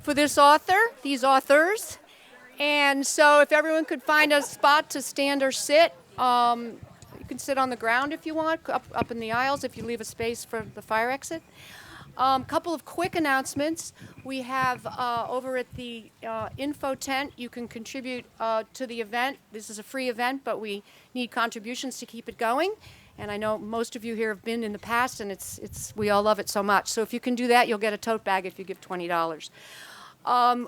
for these authors. And so if everyone could find a spot to stand or sit, you can sit on the ground if you want, up in the aisles if you leave a space for the fire exit. Couple of quick announcements. We have over at the info tent, you can contribute to the event. This is a free event, but we need contributions to keep it going. And I know most of you here have been in the past, and we all love it so much. So if you can do that, you'll get a tote bag if you give $20.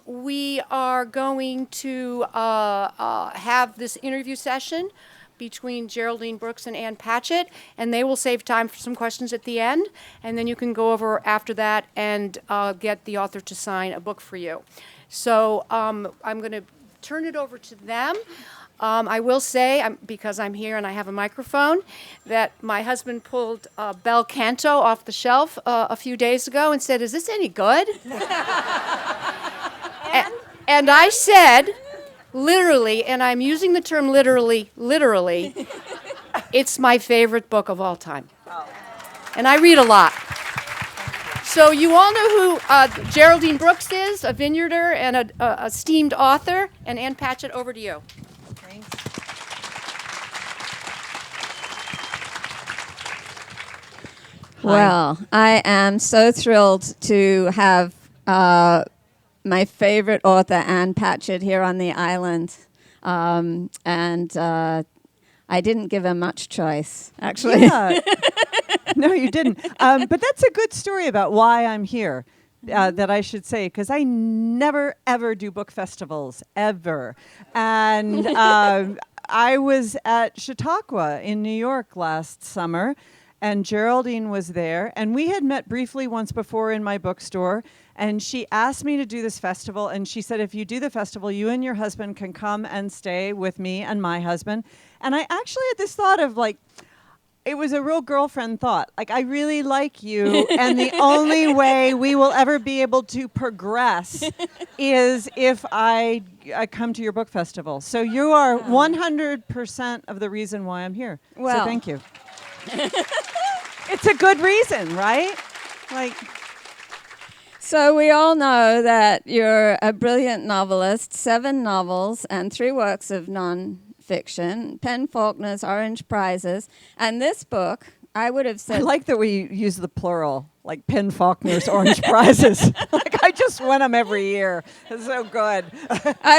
We are going to have this interview session between Geraldine Brooks and Ann Patchett, and they will save time for some questions at the end, and then you can go over after that and get the author to sign a book for you. So I'm going to turn it over to them. I will say, because I'm here and I have a microphone, that my husband pulled Bel Canto off the shelf a few days ago and said, "Is this any good?" and I said, literally, and I'm using the term literally, it's my favorite book of all time. And I read a lot. So you all know who Geraldine Brooks is, a vineyarder and a esteemed author. And Ann Patchett, over to you. Thanks. Well, I am so thrilled to have my favorite author, Ann Patchett, here on the island. And I didn't give her much choice, actually. Yeah. No, you didn't. But that's a good story about why I'm here, that I should say, because I never, ever do book festivals, ever. And I was at Chautauqua in New York last summer, and Geraldine was there, and we had met briefly once before in my bookstore, and she asked me to do this festival, and she said, if you do the festival, you and your husband can come and stay with me and my husband. And I actually had this thought of, like, it was a real girlfriend thought. Like, I really like you, and the only way we will ever be able to progress is if I come to your book festival. So you are 100% of the reason why I'm here. Well. So thank you. It's a good reason, right? Like. So we all know that you're a brilliant novelist, 7 novels and 3 works of non-fiction, Penn Faulkner's Orange Prizes, and this book, I would have said... I like that we use the plural, like Penn Faulkner's Orange Prizes. Like, I just win them every year. It's so good.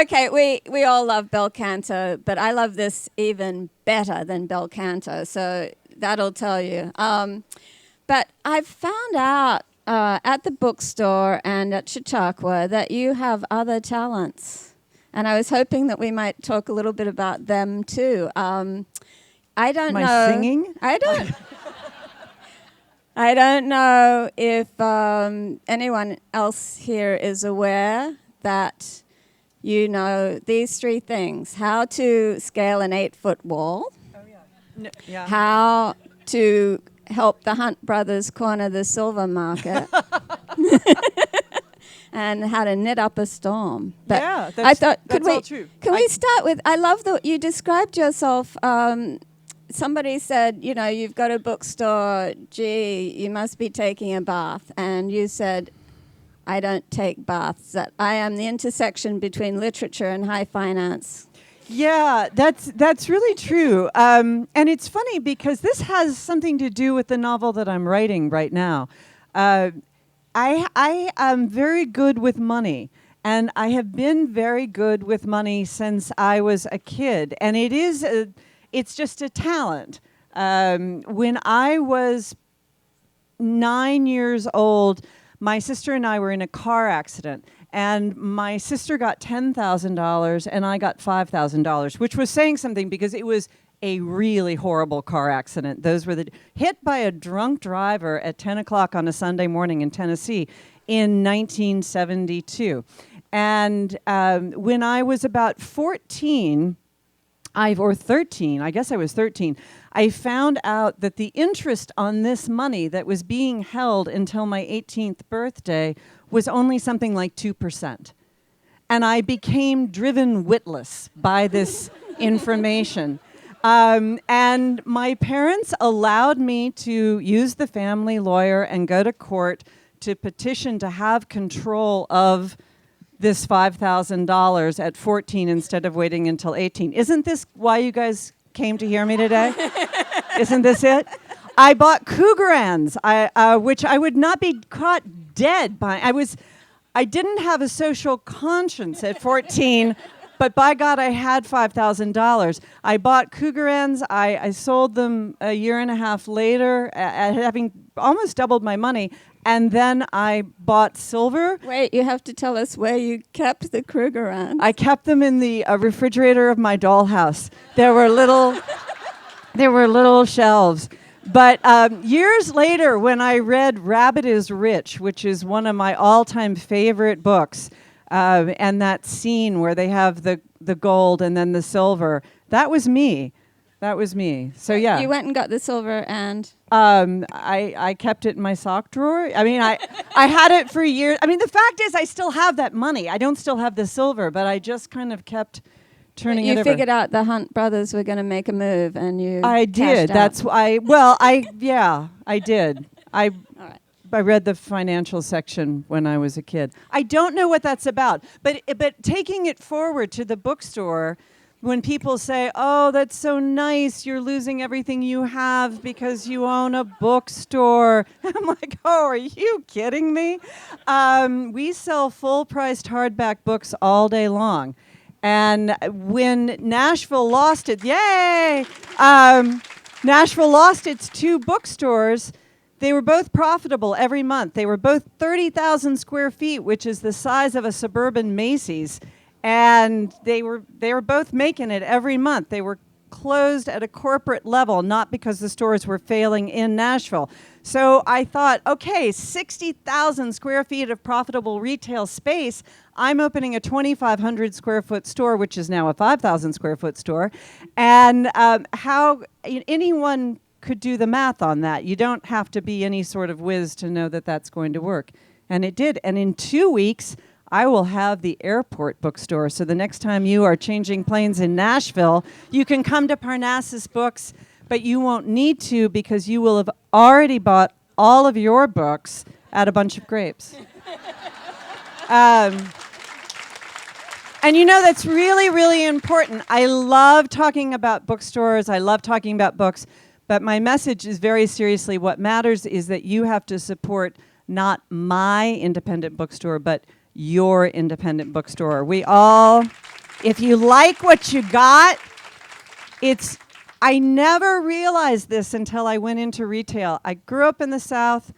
Okay, we all love Bel Canto, but I love this even better than Bel Canto, so that'll tell you. But I've found out at the bookstore and at Chautauqua that you have other talents. And I was hoping that we might talk a little bit about them too. I don't know. Singing? I don't know if anyone else here is aware that you know these 3 things: how to scale an 8-foot wall, Yeah. how to help the Hunt brothers corner the silver market, and how to knit up a storm. But yeah, I thought, that's all true. Can we start with, I love that you described yourself, somebody said, you know, you've got a bookstore, gee, you must be taking a bath. And you said, I don't take baths, that I am the intersection between literature and high finance. Yeah, that's really true. And it's funny because this has something to do with the novel that I'm writing right now. I am very good with money, and I have been very good with money since I was a kid. And it's just a talent. When I was 9 years old, my sister and I were in a car accident. And my sister got $10,000 and I got $5,000, which was saying something because it was a really horrible car accident. Those were hit by a drunk driver at 10 o'clock on a Sunday morning in Tennessee in 1972. And when I was about 13, I guess I was 13, I found out that the interest on this money that was being held until my 18th birthday was only something like 2%. And I became driven witless by this information. And my parents allowed me to use the family lawyer and go to court to petition to have control of this $5,000 at 14 instead of waiting until 18. Isn't this why you guys came to hear me today? Isn't this it? I bought Cougarans, which I would not be caught dead by. I didn't have a social conscience at 14, but by God, I had $5,000. I bought Cougarans. I sold them a year and a half later, having almost doubled my money. And then I bought silver. Wait, you have to tell us where you kept the Krugerrands. I kept them in the refrigerator of my dollhouse. There were little shelves. But years later, when I read Rabbit is Rich, which is one of my all-time favorite books, and that scene where they have the gold and then the silver, that was me. That was me. So yeah. You went and got the silver and... I kept it in my sock drawer. I mean, I had it for years. I mean, the fact is I still have that money. I don't still have the silver, but I just kind of kept turning it over. You figured out the Hunt brothers were going to make a move and you I did. cashed That's out. why. I did. All right. I read the financial section when I was a kid. I don't know what that's about, but taking it forward to the bookstore, when people say, "Oh, that's so nice, you're losing everything you have because you own a bookstore," I'm like, "Oh, are you kidding me?" We sell full-priced hardback books all day long, and when Nashville lost it, yay! Nashville lost its 2 bookstores. They were both profitable every month. They were both 30,000 square feet, which is the size of a suburban Macy's. And they were both making it every month. They were closed at a corporate level, not because the stores were failing in Nashville. So I thought, okay, 60,000 square feet of profitable retail space. I'm opening a 2,500 square foot store, which is now a 5,000 square foot store. And anyone could do the math on that. You don't have to be any sort of whiz to know that that's going to work. And it did. And in 2 weeks, I will have the airport bookstore. So the next time you are changing planes in Nashville, you can come to Parnassus Books, but you won't need to because you will have already bought all of your books at a bunch of grapes. And that's really, really important. I love talking about bookstores. I love talking about books. But my message is very seriously, what matters is that you have to support not my independent bookstore, but your independent bookstore. We all, if you like what you got, I never realized this until I went into retail. I grew up in the South.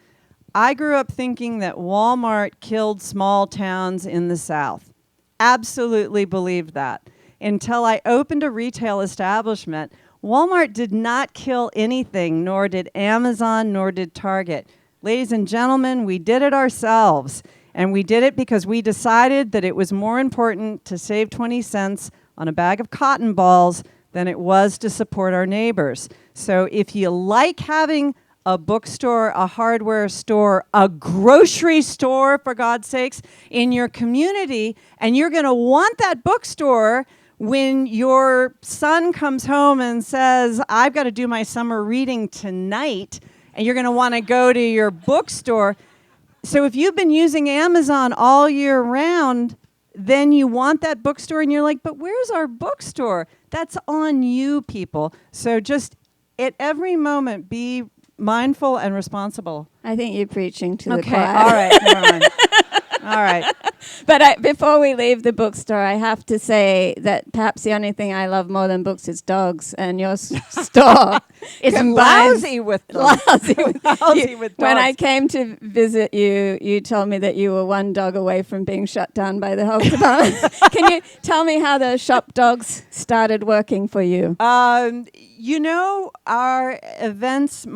I grew up thinking that Walmart killed small towns in the South. Absolutely believed that. Until I opened a retail establishment, Walmart did not kill anything, nor did Amazon, nor did Target. Ladies and gentlemen, we did it ourselves. And we did it because we decided that it was more important to save 20 cents on a bag of cotton balls than it was to support our neighbors. So if you like having a bookstore, a hardware store, a grocery store, for God's sakes, in your community, and you're going to want that bookstore when your son comes home and says, "I've got to do my summer reading tonight," and you're going to want to go to your bookstore. So if you've been using Amazon all year round, then you want that bookstore and you're like, "But where's our bookstore?" That's on you, people. So just at every moment, be mindful and responsible. I think you're preaching to the Okay, choir. all right, never mind. All right. But before we leave the bookstore, I have to say that perhaps the only thing I love more than books is dogs, and your store It's combines- lousy with them. lousy with, Lousy with When I dogs. came to visit you, you told me that you were one dog away from being shut down by the health department. Can you tell me how the shop dogs started working for you? Our events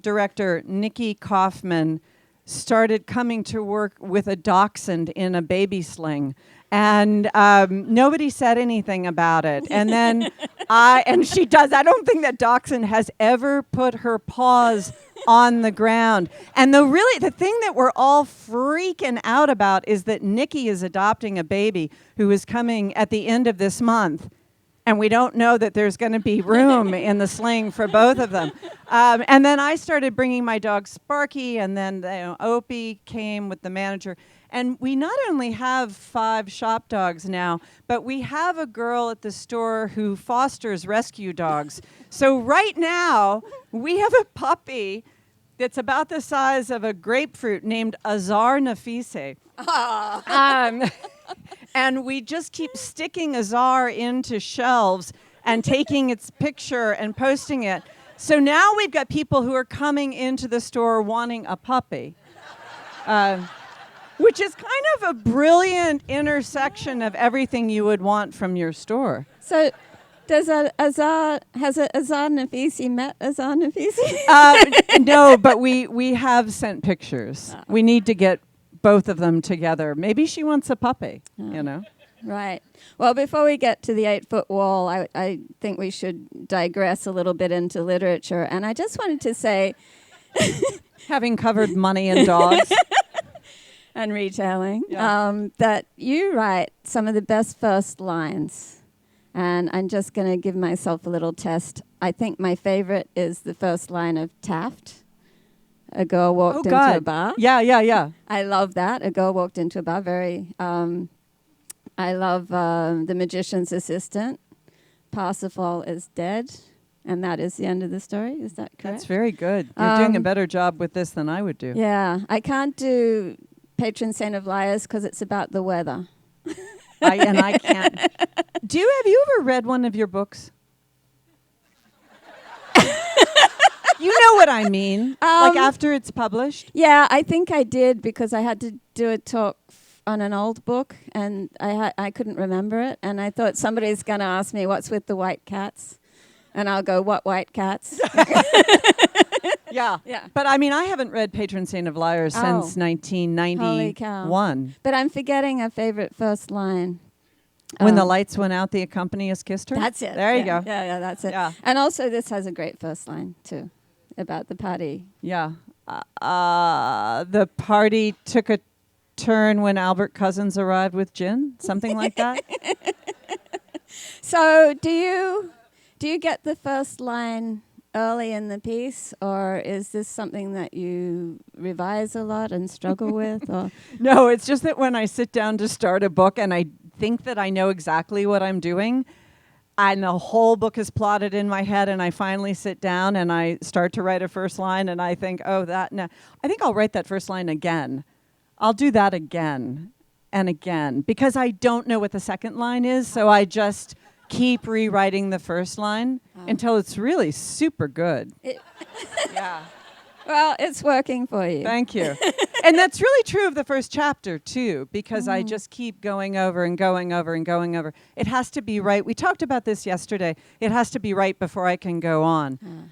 director, Nikki Kaufman, started coming to work with a dachshund in a baby sling. And nobody said anything about it. And then I don't think that dachshund has ever put her paws on the ground. And the thing that we're all freaking out about is that Nikki is adopting a baby who is coming at the end of this month. And we don't know that there's going to be room in the sling for both of them. And then I started bringing my dog Sparky, and then Opie came with the manager. And we not only have 5 shop dogs now, but we have a girl at the store who fosters rescue dogs. So right now, we have a puppy that's about the size of a grapefruit named Azar Nafise. And we just keep sticking Azar into shelves and taking its picture and posting it. So now we've got people who are coming into the store wanting a puppy, which is kind of a brilliant intersection of everything you would want from your store. So, has Azar Nafisi met Azar Nafisi? No, but we have sent pictures. We need to get both of them together. Maybe she wants a puppy, you know? Right. Well, before we get to the 8-foot wall, I think we should digress a little bit into literature. And I just wanted to say, Having covered money and dogs. and retailing, Yeah. that you write some of the best first lines. And I'm just going to give myself a little test. I think my favorite is the first line of Taft. A girl walked into a bar. Yeah. I love that. A girl walked into a bar. I love The Magician's Assistant. Parsifal is dead. And that is the end of the story. Is that correct? That's very good. You're doing a better job with this than I would do. Yeah. I can't do Patron Saint of Liars because it's about the weather. I can't. Have you ever read one of your books? You know what I mean. Like after it's published? Yeah, I think I did because I had to do a talk on an old book and I couldn't remember it. And I thought somebody's going to ask me, what's with the white cats? And I'll go, what white cats? Yeah. But I mean, I haven't read Patron Saint of Liars since 1991. Holy cow. But I'm forgetting a favorite first line. When the lights went out, the accompanist kissed her? That's it. There you go. Yeah, that's it. Yeah. And also this has a great first line, too, about the party. Yeah. The party took a turn when Albert Cousins arrived with gin? Something like that? So do you get the first line early in the piece, or is this something that you revise a lot and struggle with? Or No, it's just that when I sit down to start a book and I think that I know exactly what I'm doing, and the whole book is plotted in my head, and I finally sit down and I start to write a first line, and I think, I think I'll write that first line again. I'll do that again and again, because I don't know what the second line is, so I just keep rewriting the first line until it's really super good. Yeah. well, it's working for you. Thank you. And that's really true of the first chapter, too, because I just keep going over and going over and going over. It has to be right. We talked about this yesterday. It has to be right before I can go on.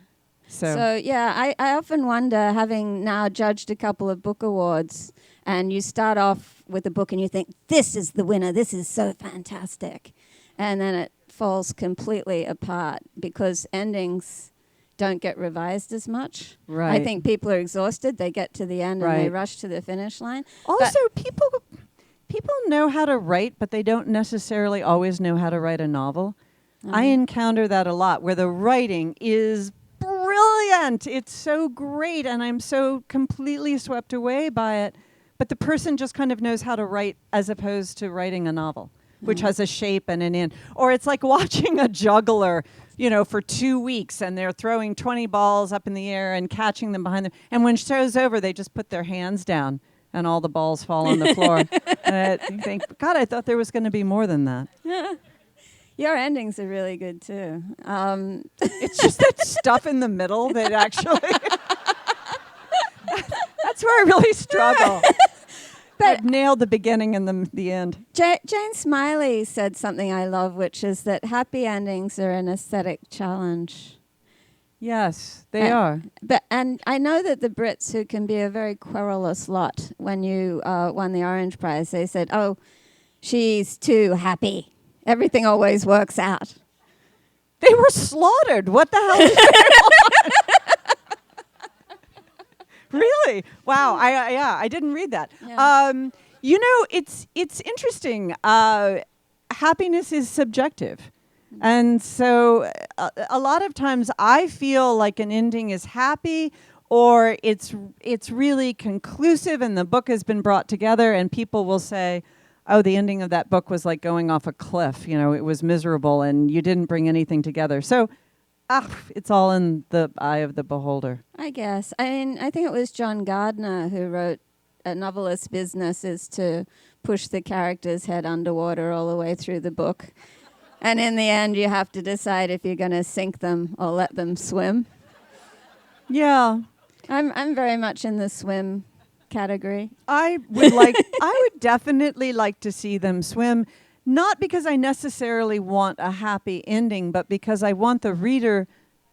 So yeah, I often wonder, having now judged a couple of book awards, and you start off with a book and you think, this is the winner, this is so fantastic. And then it falls completely apart because endings don't get revised as much. Right. I think people are exhausted. They get to the end and they rush to the finish line. Also, people know how to write, but they don't necessarily always know how to write a novel. I encounter that a lot, where the writing is brilliant. It's so great, and I'm so completely swept away by it. But the person just kind of knows how to write as opposed to writing a novel, which has a shape and an end. Or it's like watching a juggler, for 2 weeks, and they're throwing 20 balls up in the air and catching them behind them. And when show's over, they just put their hands down, and all the balls fall on the floor. And you think, God, I thought there was going to be more than that. Your endings are really good, too. It's just that stuff in the middle that actually... That's where I really struggle. But I've nailed the beginning and the end. Jane Smiley said something I love, which is that happy endings are an aesthetic challenge. Yes, they are. And I know that the Brits, who can be a very querulous lot, when you won the Orange Prize, they said, oh, she's too happy. Everything always works out. They were slaughtered. What the hell is going on? Really? Wow. I didn't read that. Yeah. It's interesting. Happiness is subjective. And so a lot of times I feel like an ending is happy, or it's really conclusive and the book has been brought together and people will say, oh, the ending of that book was like going off a cliff. You know, it was miserable and you didn't bring anything together. So it's all in the eye of the beholder. I guess. I mean, I think it was John Gardner who wrote A Novelist's Business is to push the character's head underwater all the way through the book. And in the end, you have to decide if you're going to sink them or let them swim. Yeah. I'm very much in the swim category. I would definitely like to see them swim, not because I necessarily want a happy ending, but because I want the reader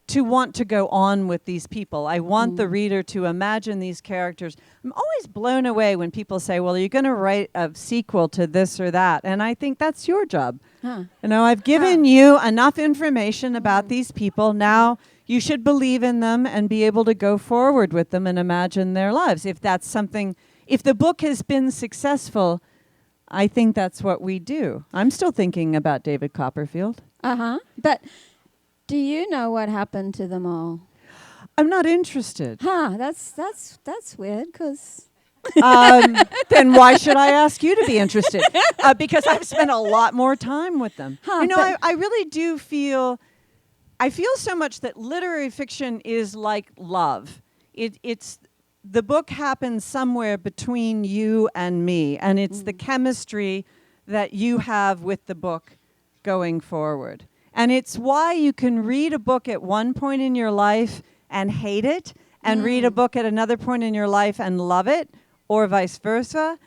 to want to go on with these people. I want the reader to imagine these characters. I'm always blown away when people say, well, you're going to write a sequel to this or that. And I think that's your job. Huh. You know, I've given you enough information about these people. Now you should believe in them and be able to go forward with them and imagine their lives. If that's something, if the book has been successful, I think that's what we do. I'm still thinking about David Copperfield. Uh-huh. But do you know what happened to them all? I'm not interested. Huh, that's weird, because... Then why should I ask you to be interested? Because I've spent a lot more time with them. Huh, you know, I really do feel... I feel so much that literary fiction is like love. It's the book happens somewhere between you and me, and it's the chemistry that you have with the book going forward. And it's why you can read a book at one point in your life and hate it, and read a book at another point in your life and love it, or vice versa.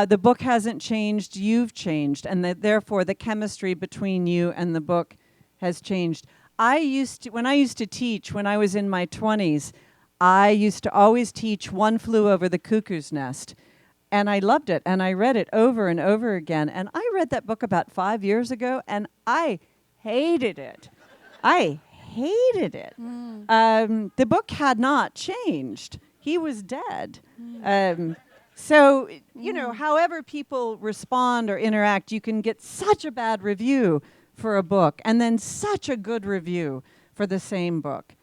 The book hasn't changed, you've changed, and therefore the chemistry between you and the book has changed. When I used to teach, when I was in my 20s, I used to always teach One Flew Over the Cuckoo's Nest. And I loved it, and I read it over and over again. And I read that book about 5 years ago, and I hated it. I hated it. The book had not changed. He was dead. So, you know, however people respond or interact, you can get such a bad review for a book, and then such a good review for the same book.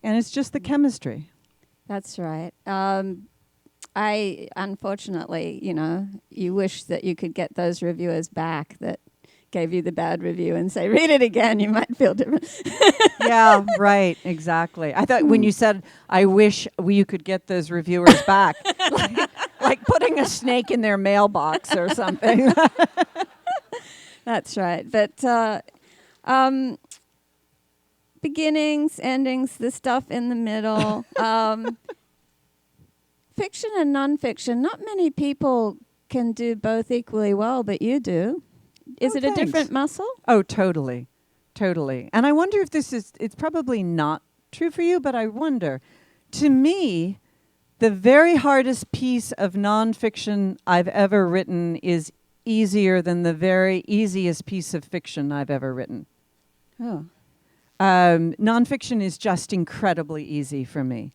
And it's just the chemistry. That's right. I, unfortunately, you know, you wish that you could get those reviewers back that gave you the bad review and say, read it again, you might feel different. Yeah, right, exactly. I thought when you said, I wish you could get those reviewers back, like putting a snake in their mailbox or something. That's right. But beginnings, endings, the stuff in the middle, fiction and nonfiction, not many people can do both equally well, but you do. Is it thanks. a different muscle? Oh, totally. Totally. And I wonder if it's probably not true for you, but I wonder. To me, the very hardest piece of nonfiction I've ever written is easier than the very easiest piece of fiction I've ever written. Oh. Nonfiction is just incredibly easy for me.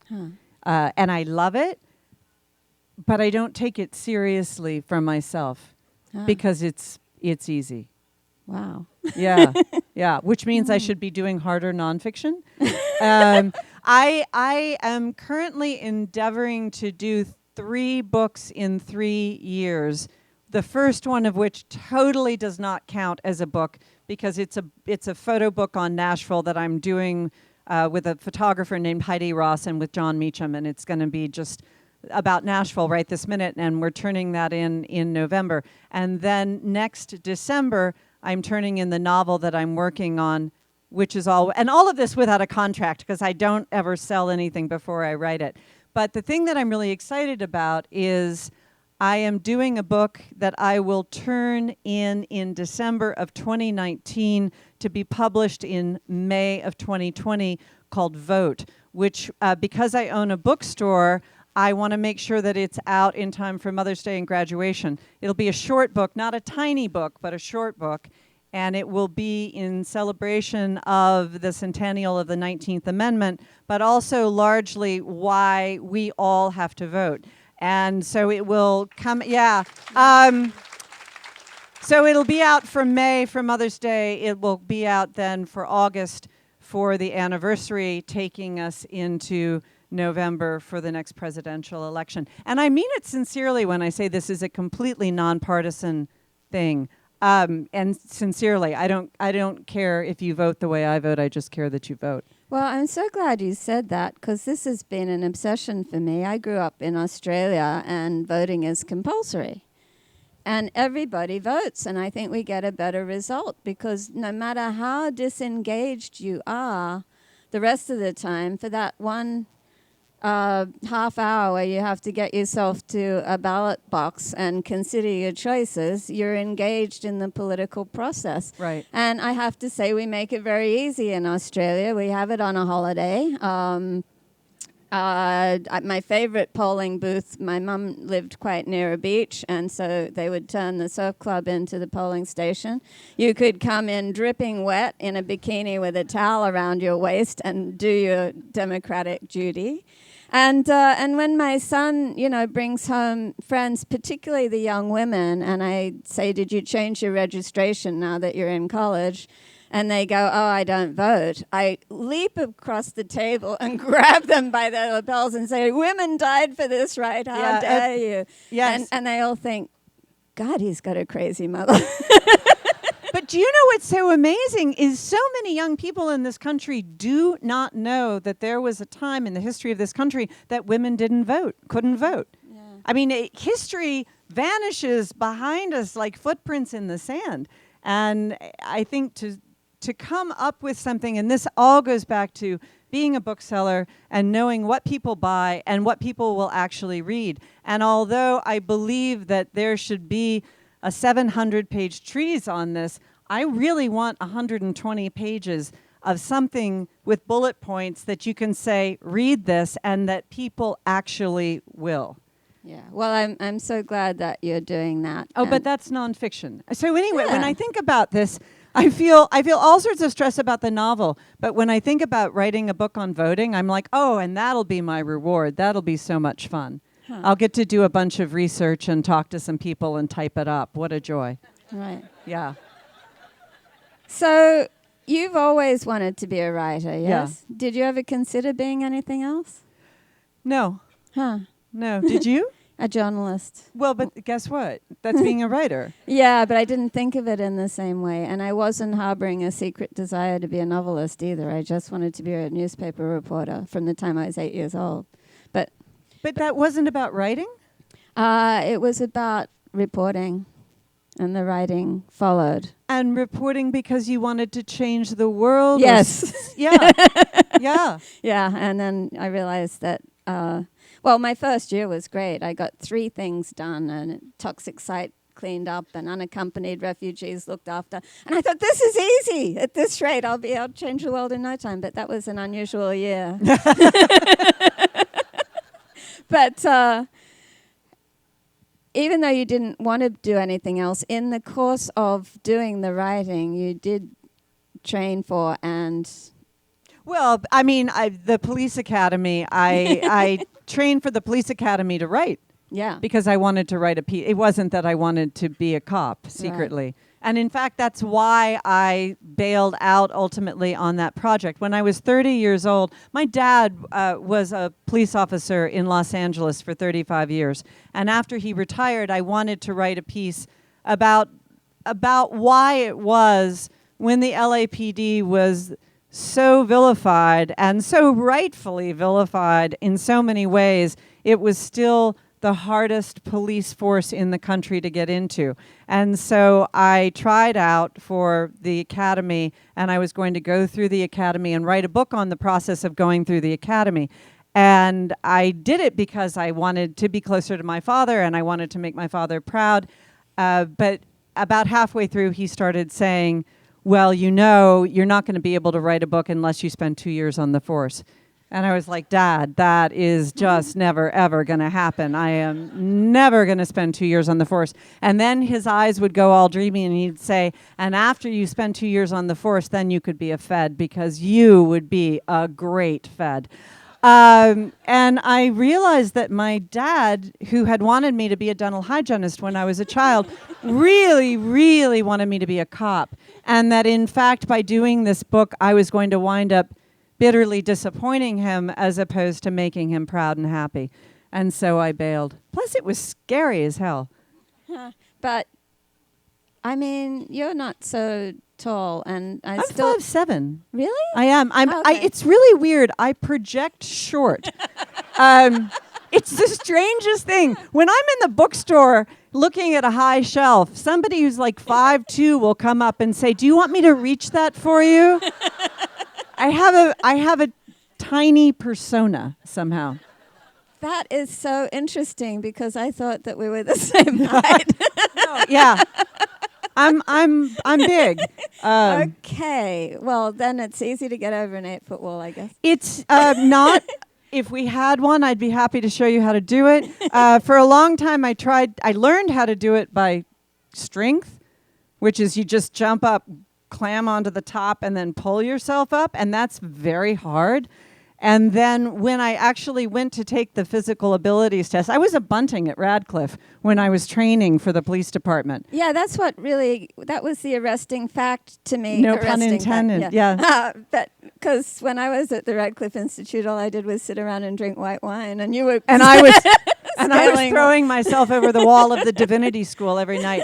And I love it, but I don't take it seriously for myself because it's easy. Wow. Yeah, yeah. Which means I should be doing harder nonfiction. I am currently endeavoring to do 3 books in 3 years. The first one of which totally does not count as a book because it's a photo book on Nashville that I'm doing with a photographer named Heidi Ross and with John Meacham, and it's going to be just about Nashville right this minute, and we're turning that in November. And then next December, I'm turning in the novel that I'm working on, which is all of this without a contract because I don't ever sell anything before I write it. But the thing that I'm really excited about is I am doing a book that I will turn in December of 2019 to be published in May of 2020 called Vote, which because I own a bookstore, I want to make sure that it's out in time for Mother's Day and graduation. It'll be a short book, not a tiny book, but a short book, and it will be in celebration of the centennial of the 19th Amendment, but also largely why we all have to vote. And so it will come, so it'll be out for May for Mother's Day. It will be out then for August for the anniversary, taking us into November for the next presidential election. And I mean it sincerely when I say this is a completely nonpartisan thing. And sincerely, I don't care if you vote the way I vote. I just care that you vote. Well, I'm so glad you said that, because this has been an obsession for me. I grew up in Australia and voting is compulsory. And everybody votes, and I think we get a better result, because no matter how disengaged you are the rest of the time, for that one half hour where you have to get yourself to a ballot box and consider your choices, you're engaged in the political process. Right. And I have to say, we make it very easy in Australia. We have it on a holiday. My favorite polling booth, my mum lived quite near a beach, and so they would turn the surf club into the polling station. You could come in dripping wet in a bikini with a towel around your waist and do your democratic duty. And when my son, brings home friends, particularly the young women, and I say, did you change your registration now that you're in college? And they go, oh, I don't vote. I leap across the table and grab them by their lapels and say, women died for this right, how dare you? Yes. And they all think, God, he's got a crazy mother. But do you know what's so amazing is so many young people in this country do not know that there was a time in the history of this country that women couldn't vote. Yeah. I mean, history vanishes behind us like footprints in the sand. And I think to come up with something, and this all goes back to being a bookseller and knowing what people buy and what people will actually read. And although I believe that there should be a 700-page treatise on this, I really want 120 pages of something with bullet points that you can say, read this, and that people actually will. Yeah, well, I'm so glad that you're doing that. Oh, but that's nonfiction. So anyway, when I think about this, I feel all sorts of stress about the novel. But when I think about writing a book on voting, I'm like, oh, and that'll be my reward. That'll be so much fun. Huh. I'll get to do a bunch of research and talk to some people and type it up. What a joy. Right. Yeah. So you've always wanted to be a writer, yes? Yeah. Did you ever consider being anything else? No. Huh. No. Did you? A journalist. Well, but guess what? That's being a writer. Yeah, but I didn't think of it in the same way. And I wasn't harboring a secret desire to be a novelist either. I just wanted to be a newspaper reporter from the time I was 8 years old. But that wasn't about writing? It was about reporting, and the writing followed. And reporting because you wanted to change the world? Yes. Yeah. Yeah. Yeah, and then I realized that, well, my first year was great. I got 3 things done, and a toxic site cleaned up, and unaccompanied refugees looked after. And I thought, this is easy. At this rate, I'll change the world in no time. But that was an unusual year. But even though you didn't want to do anything else, in the course of doing the writing, you did train for and... Well, I mean, the police academy, I trained for the police academy to write. Yeah. Because I wanted to write a piece. It wasn't that I wanted to be a cop secretly. Right. And in fact, that's why I bailed out ultimately on that project. When I was 30 years old, my dad was a police officer in Los Angeles for 35 years. And after he retired, I wanted to write a piece about why it was when the LAPD was so vilified and so rightfully vilified in so many ways, it was still the hardest police force in the country to get into. And so I tried out for the academy, and I was going to go through the academy and write a book on the process of going through the academy. And I did it because I wanted to be closer to my father, and I wanted to make my father proud. But about halfway through, he started saying, well, you're not going to be able to write a book unless you spend 2 years on the force. And I was like, Dad, that is just never, ever going to happen. I am never going to spend 2 years on the force. And then his eyes would go all dreamy, and he'd say, and after you spend 2 years on the force, then you could be a Fed, because you would be a great Fed. And I realized that my dad, who had wanted me to be a dental hygienist when I was a child, really, really wanted me to be a cop. And that, in fact, by doing this book, I was going to wind up bitterly disappointing him as opposed to making him proud and happy. And so I bailed. Plus, it was scary as hell. But I mean, you're not so tall, and I'm still 5'7". really. I am. Okay. It's really weird. I project short. It's the strangest thing. When I'm in the bookstore looking at a high shelf, somebody who's like 5'2" will come up and say, "Do you want me to reach that for you?" I have a tiny persona somehow. That is so interesting because I thought that we were the same height. No, yeah. I'm big. Okay. Well, then it's easy to get over an 8-foot wall, I guess. It's not. If we had one, I'd be happy to show you how to do it. For a long time, I learned how to do it by strength, which is you just jump up, clam onto the top, and then pull yourself up, and that's very hard. And then when I actually went to take the physical abilities test, I was a bunting at Radcliffe when I was training for the police department. Yeah, that was the arresting fact to me. No pun intended, yeah. But because when I was at the Radcliffe Institute, all I did was sit around and drink white wine, and you were... And I was scaling. throwing myself over the wall of the divinity school every night.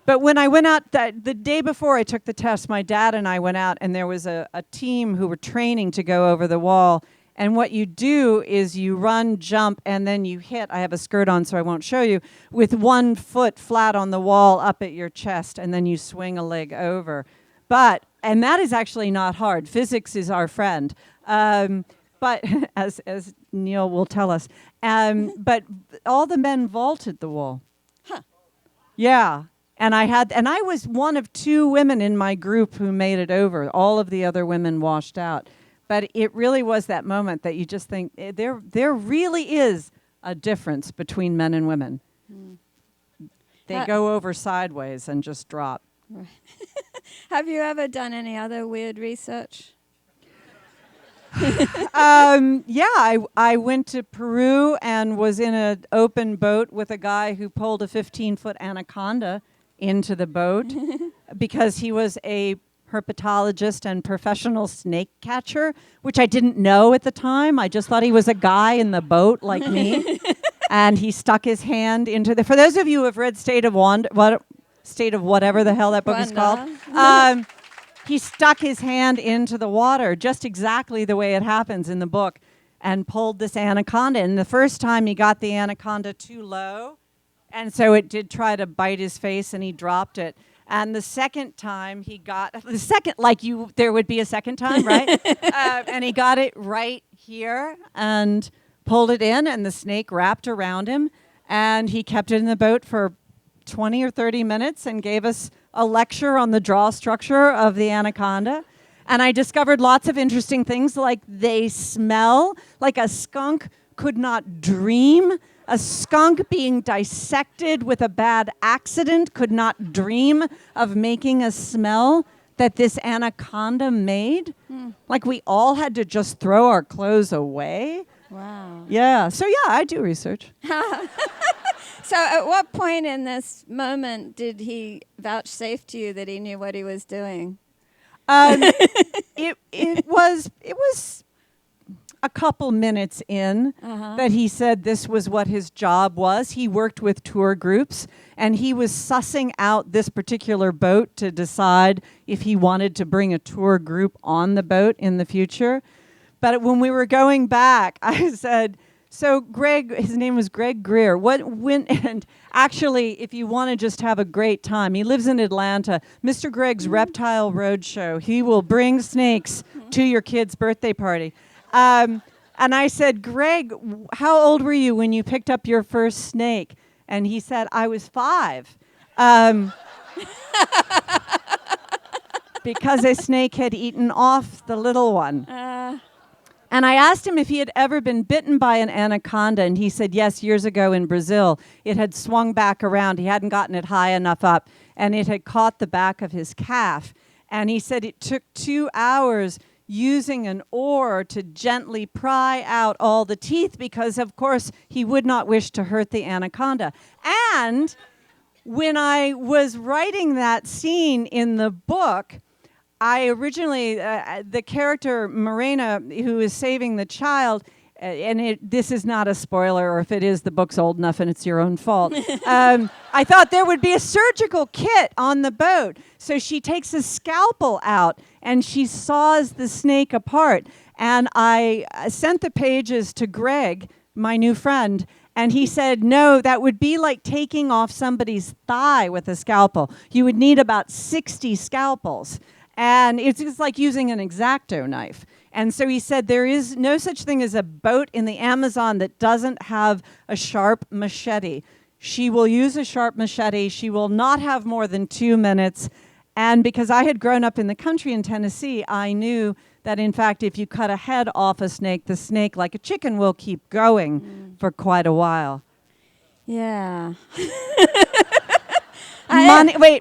But when I went out, the day before I took the test, my dad and I went out, and there was a team who were training to go over the wall. And what you do is you run, jump, and then you hit. I have a skirt on, so I won't show you. With one foot flat on the wall up at your chest, and then you swing a leg over. And that is actually not hard. Physics is our friend. But as Neil will tell us, but all the men vaulted the wall. Huh. Yeah. And I was one of 2 women in my group who made it over. All of the other women washed out. But it really was that moment that you just think there really is a difference between men and women. Mm. They go over sideways and just drop. Right. Have you ever done any other weird research? I went to Peru and was in an open boat with a guy who pulled a 15-foot anaconda into the boat because he was a herpetologist and professional snake catcher, which I didn't know at the time. I just thought he was a guy in the boat like me. And he stuck his hand into for those of you who have read State of whatever the hell that book is called, he stuck his hand into the water just exactly the way it happens in the book and pulled this anaconda. And the first time he got the anaconda too low, and so it did try to bite his face, and he dropped it. And the second time there would be a second time, right? And he got it right here and pulled it in, and the snake wrapped around him, and he kept it in the boat for 20 or 30 minutes and gave us a lecture on the jaw structure of the anaconda. And I discovered lots of interesting things, like they smell like a skunk could not dream. A skunk being dissected with a bad accident could not dream of making a smell that this anaconda made. Like we all had to just throw our clothes away. Wow. Yeah. So yeah, I do research. So at what point in this moment did he vouchsafe to you that he knew what he was doing? It was a couple minutes in that he said this was what his job was. He worked with tour groups, and he was sussing out this particular boat to decide if he wanted to bring a tour group on the boat in the future. But when we were going back, I said, so Greg, his name was Greg Greer. And actually, if you want to just have a great time, he lives in Atlanta. Mr. Greg's Reptile Roadshow. He will bring snakes to your kid's birthday party. And I said, Greg, how old were you when you picked up your first snake? And he said, I was 5. Because a snake had eaten off the little one. And I asked him if he had ever been bitten by an anaconda, and he said yes, years ago in Brazil. It had swung back around. He hadn't gotten it high enough up, and it had caught the back of his calf. And he said it took 2 hours using an oar to gently pry out all the teeth because, of course, he would not wish to hurt the anaconda. And when I was writing that scene in the book, I originally, the character Morena, who is saving the child, this is not a spoiler, or if it is, the book's old enough and it's your own fault. I thought there would be a surgical kit on the boat. So she takes a scalpel out and she saws the snake apart. And I sent the pages to Greg, my new friend, and he said, no, that would be like taking off somebody's thigh with a scalpel. You would need about 60 scalpels. And it's just like using an X-Acto knife. And so he said there is no such thing as a boat in the Amazon that doesn't have a sharp machete. She will use a sharp machete. She will not have more than 2 minutes. And because I had grown up in the country in Tennessee, I knew that, in fact, if you cut a head off a snake, the snake, like a chicken, will keep going for quite a while. Yeah.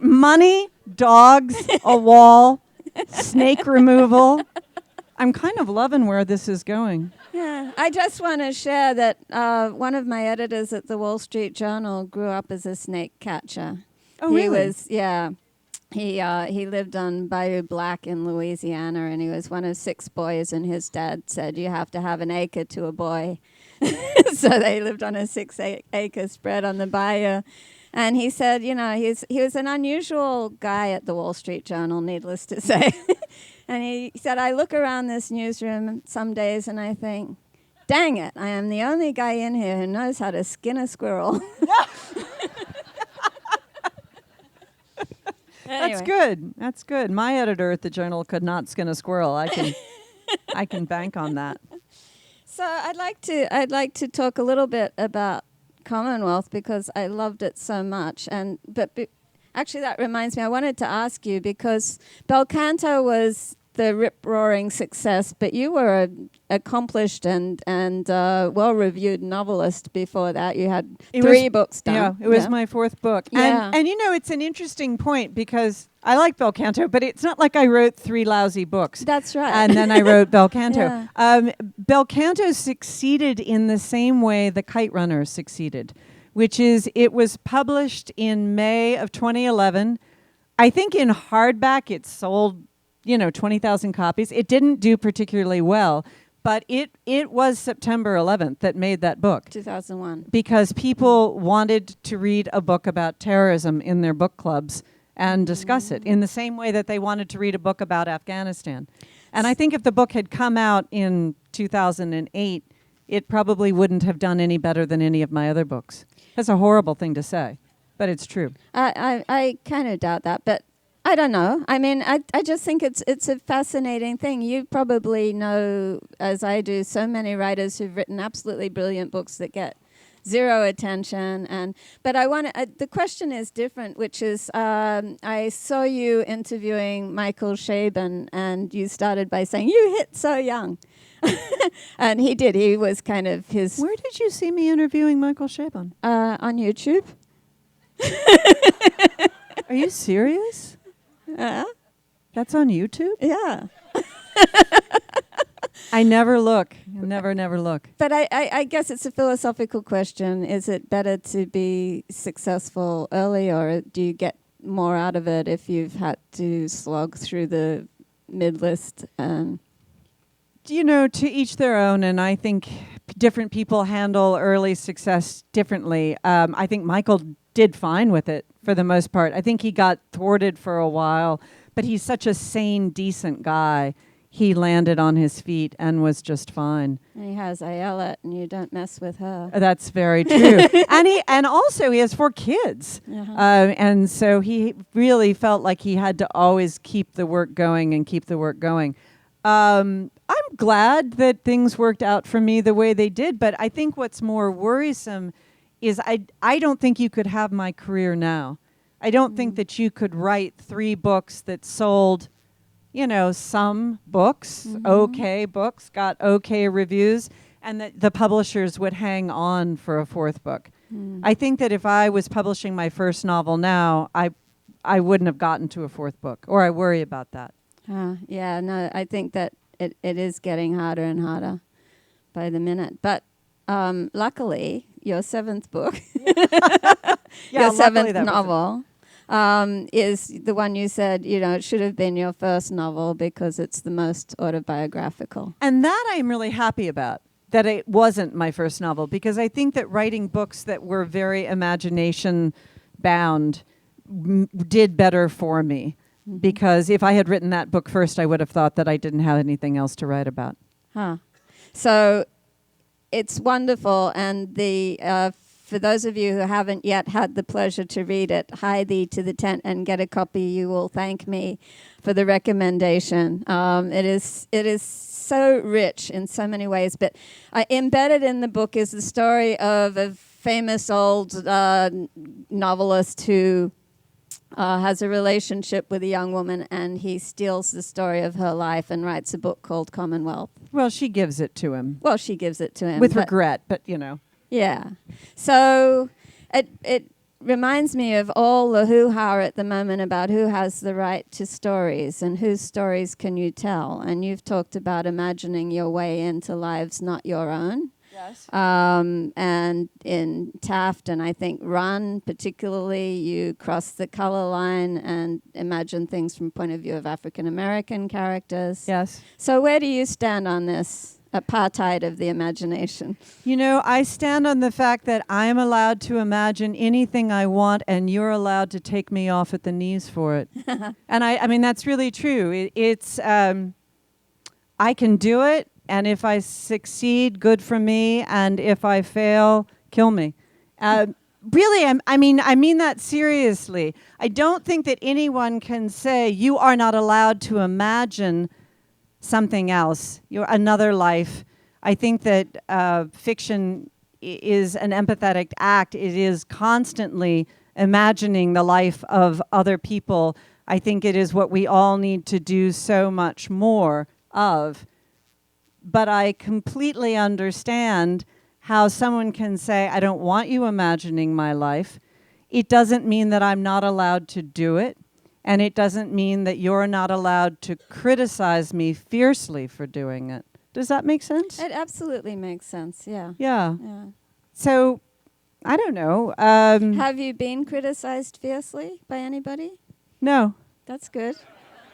Money, dogs, a wall, snake removal. I'm kind of loving where this is going. Yeah, I just want to share that one of my editors at the Wall Street Journal grew up as a snake catcher. Oh, really? He lived on Bayou Black in Louisiana, and he was one of 6 boys, and his dad said, you have to have an acre to a boy. So they lived on a 6-acre spread on the bayou. And he said, he was an unusual guy at the Wall Street Journal, needless to say. And he said, I look around this newsroom some days and I think, dang it, I am the only guy in here who knows how to skin a squirrel. Anyway. That's good. That's good. My editor at the Journal could not skin a squirrel. I can bank on that. So I'd like to talk a little bit about Commonwealth because I loved it so much. Actually, that reminds me, I wanted to ask you because Belcanto was the rip-roaring success, but you were an accomplished and well-reviewed novelist before that. You had 3 books done. Yeah, it was my 4th book. Yeah. And it's an interesting point because I like Belcanto, but it's not like I wrote 3 lousy books. That's right. And then I wrote Belcanto. Yeah. Belcanto succeeded in the same way The Kite Runner succeeded, which is it was published in May of 2011. I think in hardback it sold 20,000 copies. It didn't do particularly well, but it was September 11th that made that book. 2001. Because people wanted to read a book about terrorism in their book clubs and discuss it in the same way that they wanted to read a book about Afghanistan. And I think if the book had come out in 2008, it probably wouldn't have done any better than any of my other books. That's a horrible thing to say, but it's true. I kind of doubt that, but I don't know. I mean, I just think it's a fascinating thing. You probably know, as I do, so many writers who've written absolutely brilliant books that get 0 attention. But I want the question is different, which is I saw you interviewing Michael Chabon, and you started by saying you hit so young, and he did. He was kind of his. Where did you see me interviewing Michael Chabon? On YouTube. Are you serious? That's on YouTube? Yeah. I never look. Never look. But I guess it's a philosophical question. Is it better to be successful early, or do you get more out of it if you've had to slog through the mid-list? To each their own, and I think different people handle early success differently. I think Michael did fine with it for the most part. I think he got thwarted for a while, but he's such a sane, decent guy. He landed on his feet and was just fine. And he has Ayelet, and you don't mess with her. That's very true. and also he has 4 kids. Uh-huh. And so he really felt like he had to always keep the work going and keep the work going. I'm glad that things worked out for me the way they did, but I think what's more worrisome is I don't think you could have my career now. I don't think that you could write 3 books that sold, some books, okay books, got okay reviews, and that the publishers would hang on for a 4th book. I think that if I was publishing my first novel now, I wouldn't have gotten to a 4th book, or I worry about that. Yeah, no, I think that it is getting harder and harder by the minute. But luckily, your 7th book, your 7th novel, is the one you said, it should have been your first novel because it's the most autobiographical. And that I'm really happy about, that it wasn't my first novel, because I think that writing books that were very imagination bound did better for me. Because if I had written that book first, I would have thought that I didn't have anything else to write about. So it's wonderful, and for those of you who haven't yet had the pleasure to read it, hie thee to the tent and get a copy. You will thank me for the recommendation. It is so rich in so many ways, but embedded in the book is the story of a famous old novelist who has a relationship with a young woman, and he steals the story of her life and writes a book called Commonwealth. Well, she gives it to him. Well, she gives it to him. With regret, but Yeah. So it reminds me of all the hoo-ha at the moment about who has the right to stories and whose stories can you tell. And you've talked about imagining your way into lives not your own. Yes. And in Taft and I think Run particularly, you cross the color line and imagine things from the point of view of African American characters. Yes. So where do you stand on this apartheid of the imagination? I stand on the fact that I am allowed to imagine anything I want, and you're allowed to take me off at the knees for it. And I mean, that's really true. It's I can do it. And if I succeed, good for me. And if I fail, kill me. Really, I mean that seriously. I don't think that anyone can say you are not allowed to imagine something else, another life. I think that fiction is an empathetic act. It is constantly imagining the life of other people. I think it is what we all need to do so much more of. But I completely understand how someone can say, I don't want you imagining my life. It doesn't mean that I'm not allowed to do it. And it doesn't mean that you're not allowed to criticize me fiercely for doing it. Does that make sense? It absolutely makes sense, yeah. Yeah. So, I don't know. Have you been criticized fiercely by anybody? No. That's good.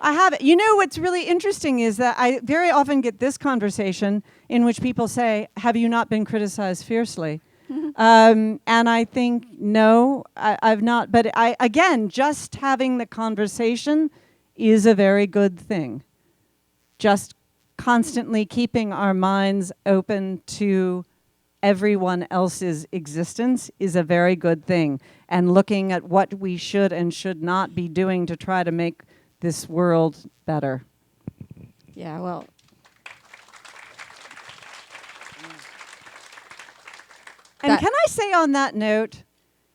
I haven't. What's really interesting is that I very often get this conversation in which people say, have you not been criticized fiercely? And I think, no, I've not. But again, just having the conversation is a very good thing. Just constantly keeping our minds open to everyone else's existence is a very good thing. And looking at what we should and should not be doing to try to make this world better. Yeah, well. And can I say on that note,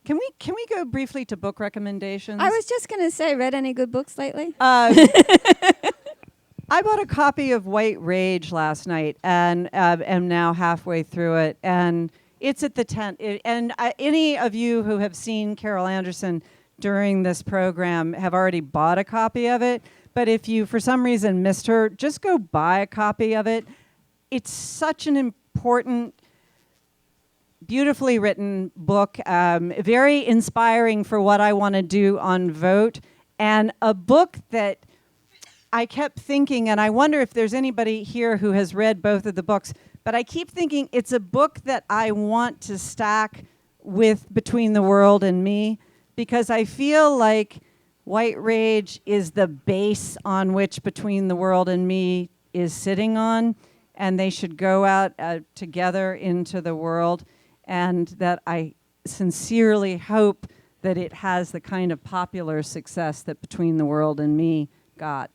can we go briefly to book recommendations? I was just going to say, read any good books lately? I bought a copy of White Rage last night and am now halfway through it. And it's at the tent. Any of you who have seen Carol Anderson during this program have already bought a copy of it. But if you, for some reason, missed her, just go buy a copy of it. It's such an important, beautifully written book, very inspiring for what I want to do on Vote, and a book that I kept thinking, and I wonder if there's anybody here who has read both of the books, but I keep thinking it's a book that I want to stack with Between the World and Me, because I feel like White Rage is the base on which Between the World and Me is sitting on, and they should go out together into the world, and that I sincerely hope that it has the kind of popular success that Between the World and Me got.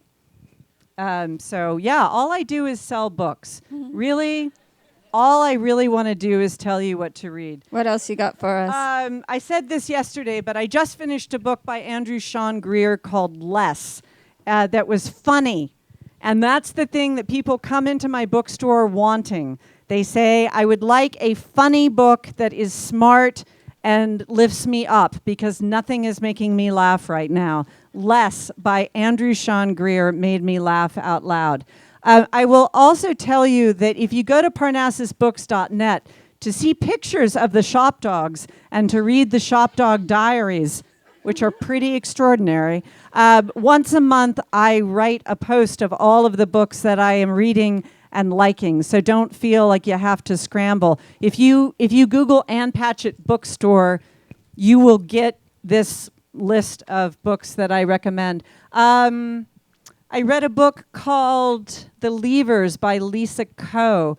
So yeah, all I do is sell books. Really, all I really want to do is tell you what to read. What else you got for us? I said this yesterday, but I just finished a book by Andrew Sean Greer called Less that was funny. And that's the thing that people come into my bookstore wanting. They say, I would like a funny book that is smart and lifts me up, because nothing is making me laugh right now. Less by Andrew Sean Greer made me laugh out loud. I will also tell you that if you go to parnassusbooks.net to see pictures of the shop dogs and to read the shop dog diaries, which are pretty extraordinary. Once a month, I write a post of all of the books that I am reading and liking. So don't feel like you have to scramble. If you Google Ann Patchett bookstore, you will get this list of books that I recommend. I read a book called The Leavers by Lisa Coe.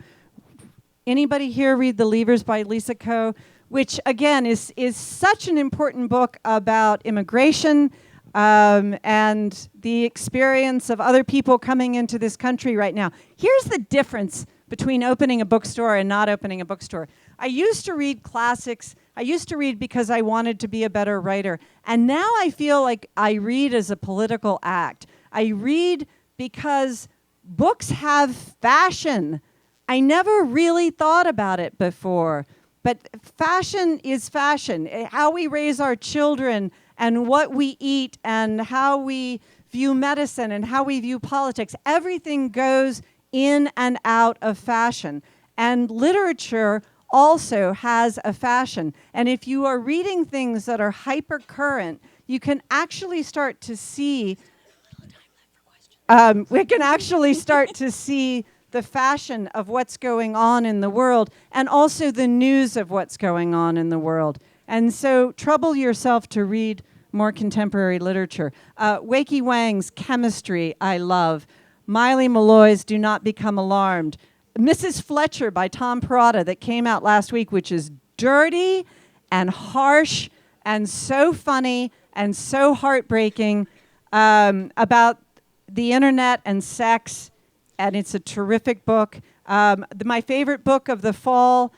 Anybody here read The Leavers by Lisa Coe? Which, again, is such an important book about immigration and the experience of other people coming into this country right now. Here's the difference between opening a bookstore and not opening a bookstore. I used to read classics. I used to read because I wanted to be a better writer. And now I feel like I read as a political act. I read because books have fashion. I never really thought about it before. But fashion is fashion. How we raise our children and what we eat and how we view medicine and how we view politics, everything goes in and out of fashion. And literature also has a fashion. And if you are reading things that are hyper current, you can actually start to see the fashion of what's going on in the world and also the news of what's going on in the world. And so trouble yourself to read more contemporary literature. Wakey Wang's Chemistry, I love. Miley Malloy's Do Not Become Alarmed. Mrs. Fletcher by Tom Perrotta that came out last week, which is dirty and harsh and so funny and so heartbreaking about the internet and sex, and it's a terrific book. My favorite book of the fall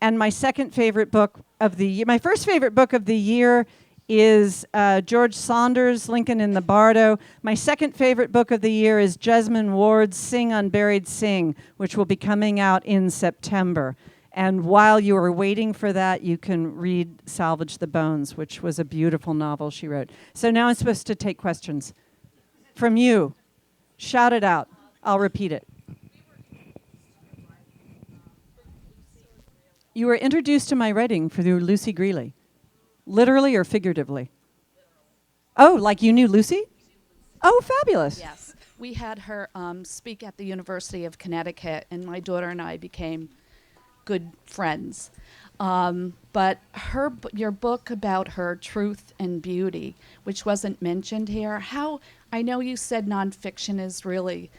and my second favorite book of the year, my first favorite book of the year is George Saunders' Lincoln in the Bardo. My second favorite book of the year is Jesmyn Ward's Sing Unburied Sing, which will be coming out in September. And while you are waiting for that, you can read Salvage the Bones, which was a beautiful novel she wrote. So now I'm supposed to take questions from you. Shout it out. I'll repeat it. You were introduced to my writing through Lucy Greeley. Literally or figuratively? Oh, like you knew Lucy? Oh, fabulous. Yes. We had her speak at the University of Connecticut, and my daughter and I became good friends. But your book about her Truth and Beauty, which wasn't mentioned here, I know you said nonfiction is really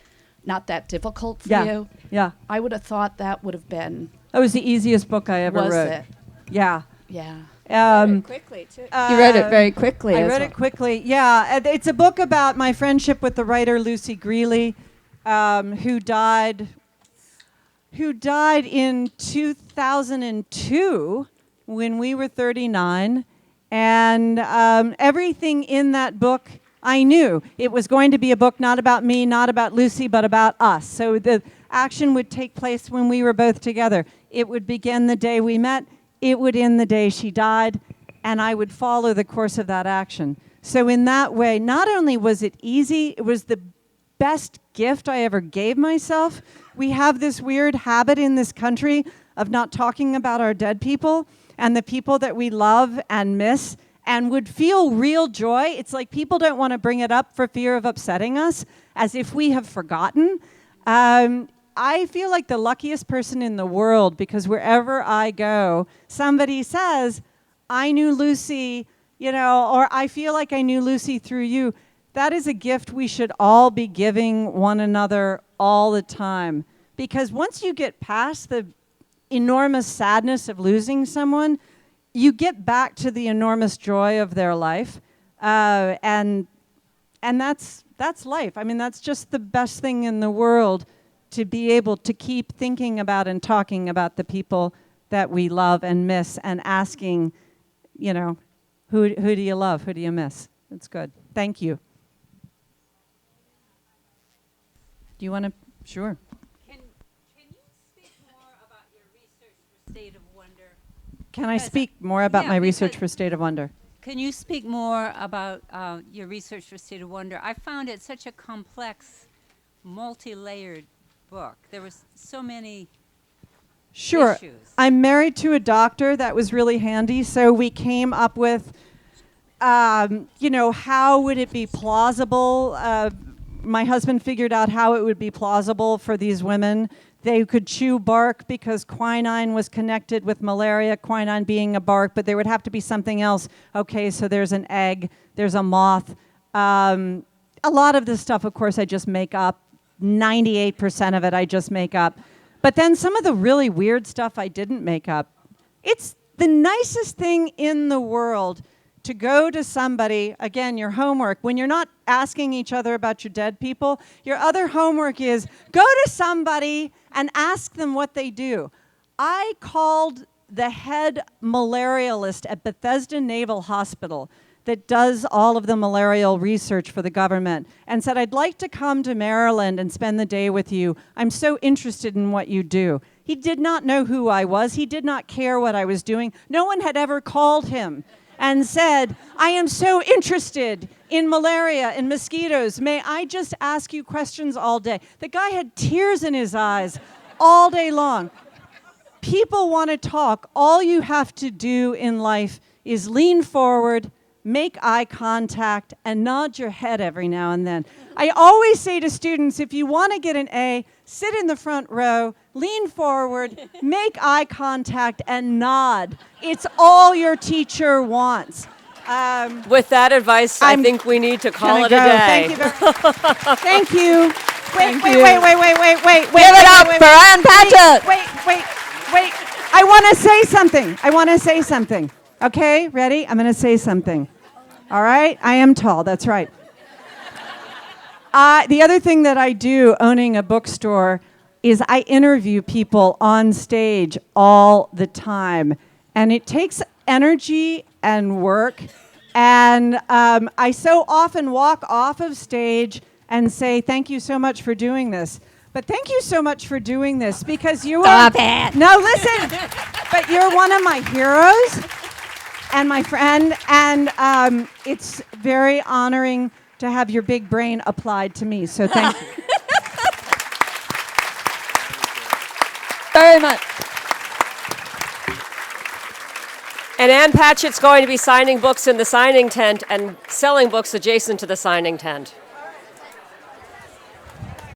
not that difficult for you. Yeah. I would have thought that would have been. That was the easiest book I ever Was wrote. it? Yeah. Yeah. Quickly, too. You wrote it very quickly. I wrote it quickly. Yeah, it's a book about my friendship with the writer Lucy Greeley, who died in 2002 when we were 39, and everything in that book I knew. It was going to be a book not about me, not about Lucy, but about us. So the action would take place when we were both together. It would begin the day we met. It would end the day she died, and I would follow the course of that action. So in that way, not only was it easy, it was the best gift I ever gave myself. We have this weird habit in this country of not talking about our dead people and the people that we love and miss and would feel real joy. It's like people don't want to bring it up for fear of upsetting us, as if we have forgotten. I feel like the luckiest person in the world because wherever I go, somebody says, I knew Lucy, or I feel like I knew Lucy through you. That is a gift we should all be giving one another all the time. Because once you get past the enormous sadness of losing someone, you get back to the enormous joy of their life. And that's life. I mean, that's just the best thing in the world, to be able to keep thinking about and talking about the people that we love and miss and asking, who do you love? Who do you miss? That's good. Thank you. Do you want to? Sure. Can you speak more about your research for State of Wonder? Can I speak more about my research for State of Wonder? Can you speak more about your research for State of Wonder? I found it such a complex, multi-layered book. There was so many Sure. issues. I'm married to a doctor. That was really handy. So we came up with how would it be plausible? My husband figured out how it would be plausible for these women. They could chew bark because quinine was connected with malaria, quinine being a bark, but there would have to be something else. Okay, so there's an egg, there's a moth. A lot of this stuff, of course, I just make up. 98% of it I just make up. But then some of the really weird stuff I didn't make up. It's the nicest thing in the world to go to somebody, again, your homework, when you're not asking each other about your dead people, your other homework is go to somebody and ask them what they do. I called the head malarialist at Bethesda Naval Hospital that does all of the malarial research for the government and said, I'd like to come to Maryland and spend the day with you. I'm so interested in what you do. He did not know who I was. He did not care what I was doing. No one had ever called him and said, I am so interested in malaria and mosquitoes. May I just ask you questions all day? The guy had tears in his eyes all day long. People want to talk. All you have to do in life is lean forward, make eye contact, and nod your head every now and then. I always say to students, if you want to get an A, sit in the front row, lean forward, make eye contact, and nod. It's all your teacher wants. With that advice, I think we need to call it a day. Thank you. Thank you. Wait. Give it up for Ann Patchett. Wait. I want to say something. Okay, ready? I'm going to say something. All right? I am tall, that's right. The other thing that I do, owning a bookstore, is I interview people on stage all the time. And it takes energy and work. And I so often walk off of stage and say, thank you so much for doing this. But thank you so much for doing this because you are... Stop it. No, listen. But you're one of my heroes and my friend. And it's very honoring to have your big brain applied to me. So thank you. Very much. And Ann Patchett's going to be signing books in the signing tent and selling books adjacent to the signing tent.